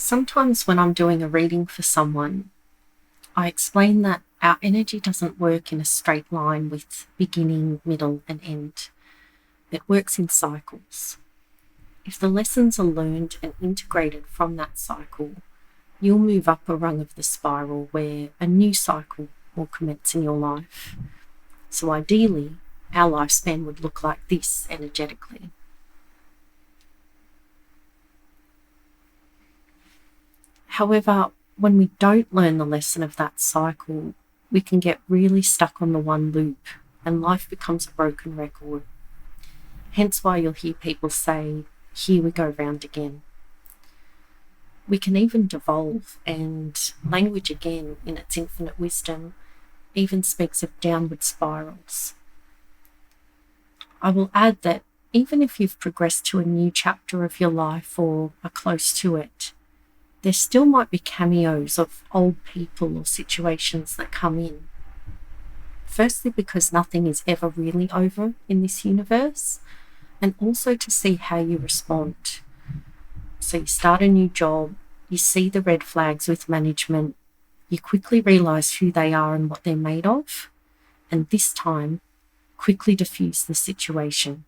Sometimes when I'm doing a reading for someone, I explain that our energy doesn't work in a straight line with beginning, middle, and end. It works in cycles. If the lessons are learned and integrated from that cycle, you'll move up a rung of the spiral where a new cycle will commence in your life. So ideally, our lifespan would look like this energetically. However, when we don't learn the lesson of that cycle, we can get really stuck on the one loop and life becomes a broken record. Hence why you'll hear people say, "Here we go round again." We can even devolve, and language again, in its infinite wisdom, even speaks of downward spirals. I will add that even if you've progressed to a new chapter of your life or are close to it, there still might be cameos of old people or situations that come in. Firstly, because nothing is ever really over in this universe, and also to see how you respond. So you start a new job, you see the red flags with management, you quickly realise who they are and what they're made of, and this time, quickly diffuse the situation.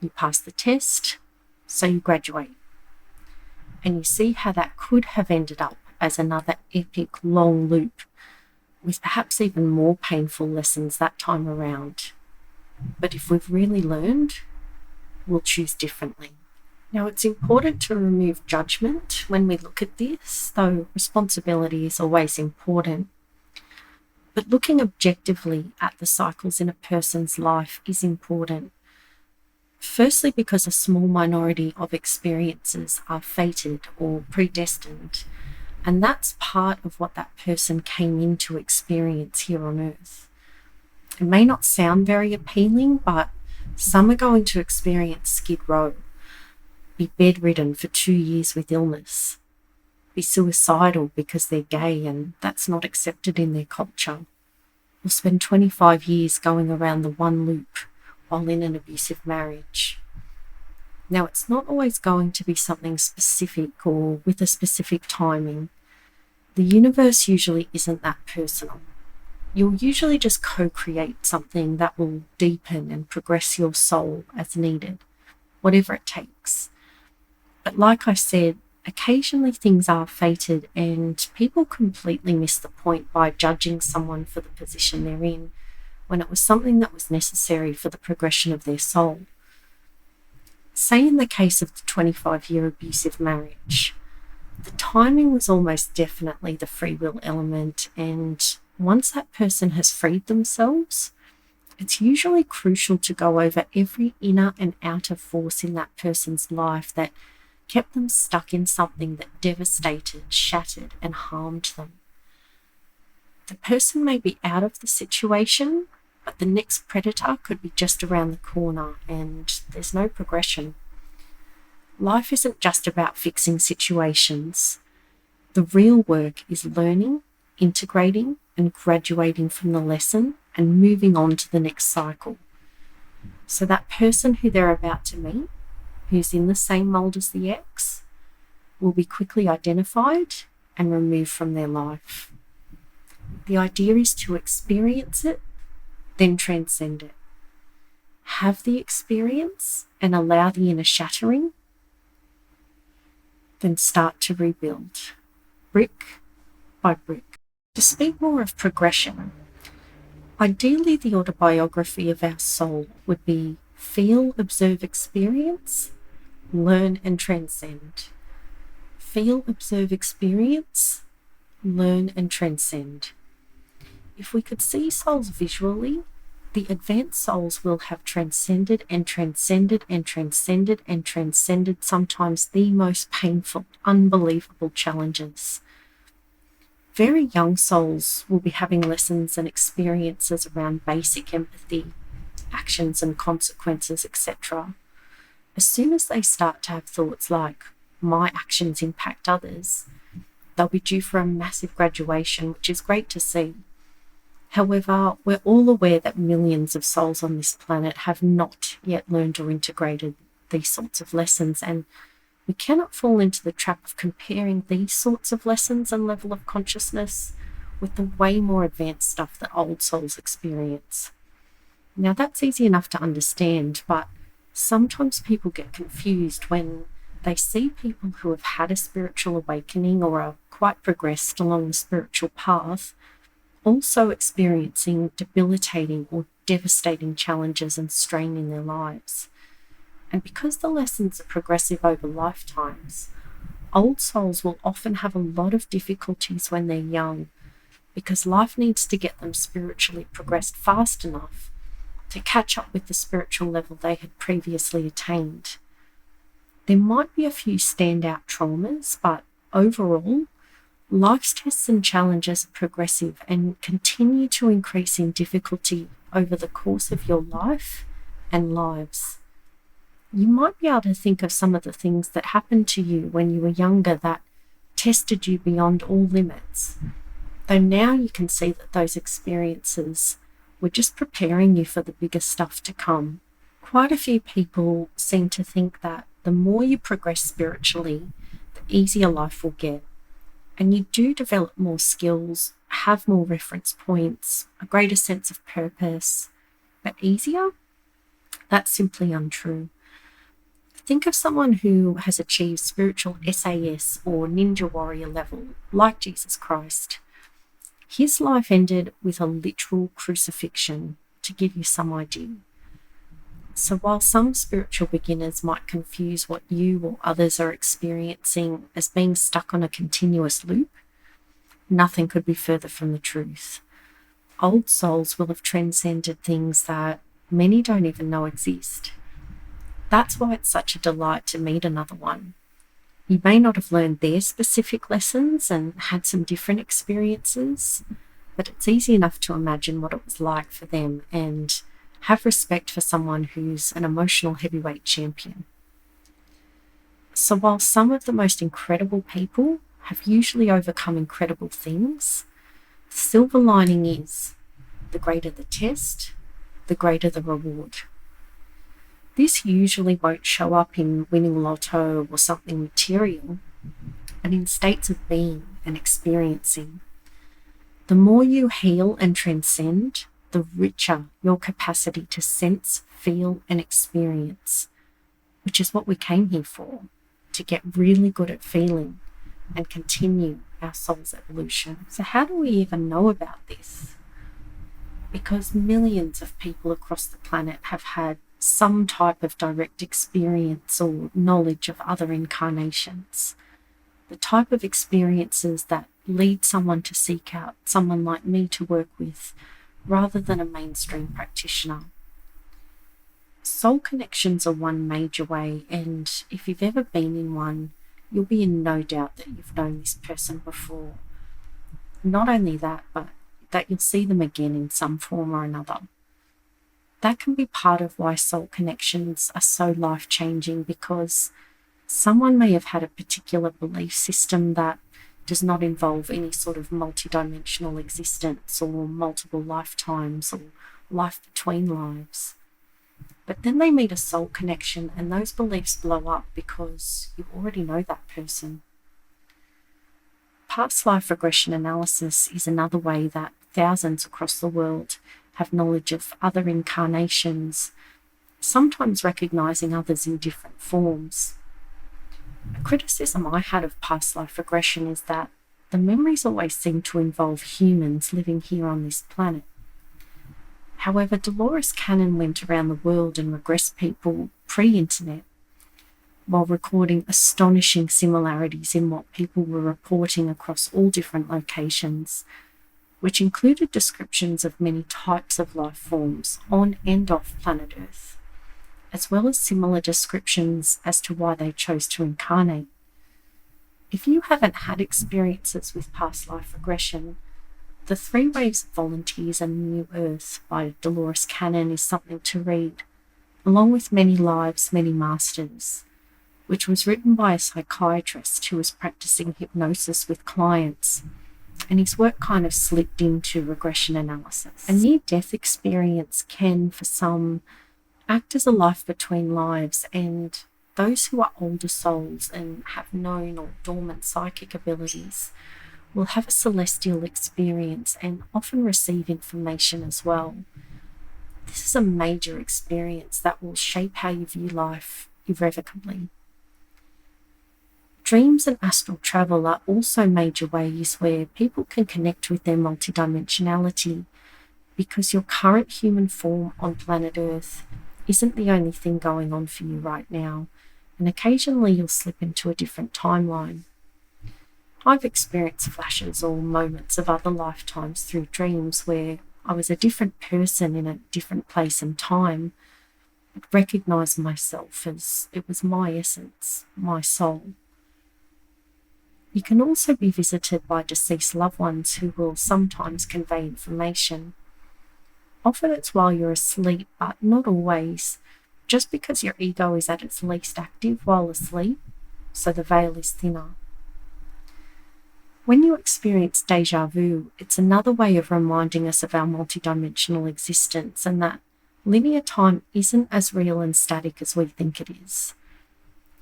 You pass the test, so you graduate. And you see how that could have ended up as another epic long loop with perhaps even more painful lessons that time around. But if we've really learned, we'll choose differently. Now, it's important to remove judgment when we look at this, though responsibility is always important. But looking objectively at the cycles in a person's life is important. Firstly, because a small minority of experiences are fated or predestined, and that's part of what that person came in to experience here on Earth. It may not sound very appealing, but some are going to experience Skid Row, be bedridden for 2 years with illness, be suicidal because they're gay and that's not accepted in their culture, or spend 25 years going around the one loop while in an abusive marriage. Now, it's not always going to be something specific or with a specific timing. The universe usually isn't that personal. You'll usually just co-create something that will deepen and progress your soul as needed, whatever it takes. But like I said, occasionally things are fated and people completely miss the point by judging someone for the position they're in, when it was something that was necessary for the progression of their soul. Say in the case of the 25-year abusive marriage, the timing was almost definitely the free will element, and once that person has freed themselves, it's usually crucial to go over every inner and outer force in that person's life that kept them stuck in something that devastated, shattered, and harmed them. The person may be out of the situation, but the next predator could be just around the corner and there's no progression. Life isn't just about fixing situations. The real work is learning, integrating, and graduating from the lesson and moving on to the next cycle. So that person who they're about to meet, who's in the same mold as the ex, will be quickly identified and removed from their life. The idea is to experience it, then transcend it. Have the experience and allow the inner shattering, then start to rebuild, brick by brick. To speak more of progression, ideally the autobiography of our soul would be feel, observe, experience, learn and transcend. Feel, observe, experience, learn and transcend. If we could see souls visually, the advanced souls will have transcended and transcended and transcended and transcended sometimes the most painful, unbelievable challenges. Very young souls will be having lessons and experiences around basic empathy, actions and consequences, etc. As soon as they start to have thoughts like, my actions impact others, they'll be due for a massive graduation, which is great to see. However, we're all aware that millions of souls on this planet have not yet learned or integrated these sorts of lessons, and we cannot fall into the trap of comparing these sorts of lessons and level of consciousness with the way more advanced stuff that old souls experience. Now, that's easy enough to understand, but sometimes people get confused when they see people who have had a spiritual awakening or are quite progressed along the spiritual path also experiencing debilitating or devastating challenges and strain in their lives. And because the lessons are progressive over lifetimes, old souls will often have a lot of difficulties when they're young because life needs to get them spiritually progressed fast enough to catch up with the spiritual level they had previously attained. There might be a few standout traumas, but overall, life's tests and challenges are progressive and continue to increase in difficulty over the course of your life and lives. You might be able to think of some of the things that happened to you when you were younger that tested you beyond all limits, though now you can see that those experiences were just preparing you for the bigger stuff to come. Quite a few people seem to think that the more you progress spiritually, the easier life will get. And you do develop more skills, have more reference points, a greater sense of purpose. But easier? That's simply untrue. Think of someone who has achieved spiritual SAS or ninja warrior level, like Jesus Christ. His life ended with a literal crucifixion, to give you some idea. So while some spiritual beginners might confuse what you or others are experiencing as being stuck on a continuous loop, nothing could be further from the truth. Old souls will have transcended things that many don't even know exist. That's why it's such a delight to meet another one. You may not have learned their specific lessons and had some different experiences, but it's easy enough to imagine what it was like for them and have respect for someone who's an emotional heavyweight champion. So while some of the most incredible people have usually overcome incredible things, the silver lining is the greater the test, the greater the reward. This usually won't show up in winning lotto or something material, but in states of being and experiencing. The more you heal and transcend, the richer your capacity to sense, feel, and experience, which is what we came here for, to get really good at feeling and continue our soul's evolution. So how do we even know about this? Because millions of people across the planet have had some type of direct experience or knowledge of other incarnations. The type of experiences that lead someone to seek out someone like me to work with, rather than a mainstream practitioner. Soul connections are one major way, and if you've ever been in one, you'll be in no doubt that you've known this person before. Not only that, but that you'll see them again in some form or another. That can be part of why soul connections are so life-changing, because someone may have had a particular belief system that does not involve any sort of multidimensional existence or multiple lifetimes or life between lives. But then they meet a soul connection and those beliefs blow up because you already know that person. Past life regression analysis is another way that thousands across the world have knowledge of other incarnations, sometimes recognizing others in different forms. A criticism I had of past life regression is that the memories always seem to involve humans living here on this planet. However, Dolores Cannon went around the world and regressed people pre-internet while recording astonishing similarities in what people were reporting across all different locations, which included descriptions of many types of life forms on and off planet Earth, as well as similar descriptions as to why they chose to incarnate. If you haven't had experiences with past life regression, The 3 Waves of Volunteers and the New Earth by Dolores Cannon is something to read, along with Many Lives, Many Masters, which was written by a psychiatrist who was practicing hypnosis with clients, and his work kind of slipped into regression analysis. A near-death experience can, for some, act as a life between lives, and those who are older souls and have known or dormant psychic abilities will have a celestial experience and often receive information as well. This is a major experience that will shape how you view life irrevocably. Dreams and astral travel are also major ways where people can connect with their multidimensionality, because your current human form on planet Earth isn't the only thing going on for you right now, and occasionally you'll slip into a different timeline. I've experienced flashes or moments of other lifetimes through dreams where I was a different person in a different place and time, but recognized myself as it was my essence, my soul. You can also be visited by deceased loved ones who will sometimes convey information. Often it's while you're asleep, but not always, just because your ego is at its least active while asleep, so the veil is thinner. When you experience deja vu, it's another way of reminding us of our multidimensional existence and that linear time isn't as real and static as we think it is.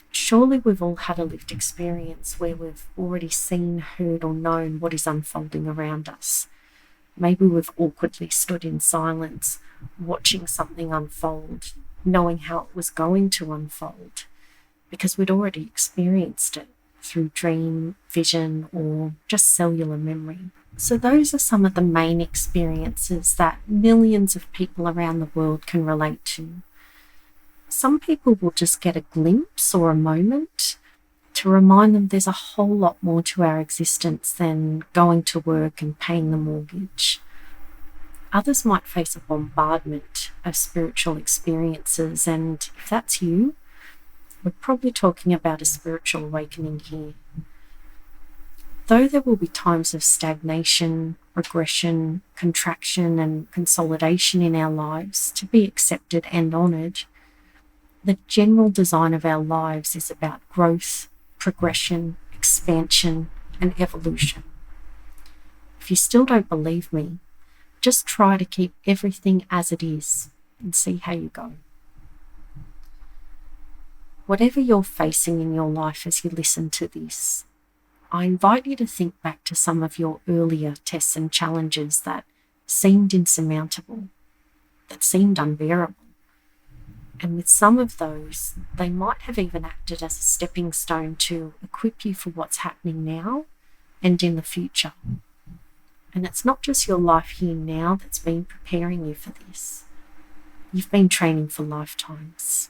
Surely we've all had a lived experience where we've already seen, heard, or known what is unfolding around us. Maybe we've awkwardly stood in silence, watching something unfold, knowing how it was going to unfold, because we'd already experienced it through dream, vision, or just cellular memory. So those are some of the main experiences that millions of people around the world can relate to. Some people will just get a glimpse or a moment to remind them there's a whole lot more to our existence than going to work and paying the mortgage. Others might face a bombardment of spiritual experiences, and if that's you, we're probably talking about a spiritual awakening here. Though there will be times of stagnation, regression, contraction, and consolidation in our lives to be accepted and honoured, the general design of our lives is about growth, progression, expansion, and evolution. If you still don't believe me, just try to keep everything as it is and see how you go. Whatever you're facing in your life as you listen to this, I invite you to think back to some of your earlier tests and challenges that seemed insurmountable, that seemed unbearable. And with some of those, they might have even acted as a stepping stone to equip you for what's happening now and in the future. And it's not just your life here now that's been preparing you for this. You've been training for lifetimes.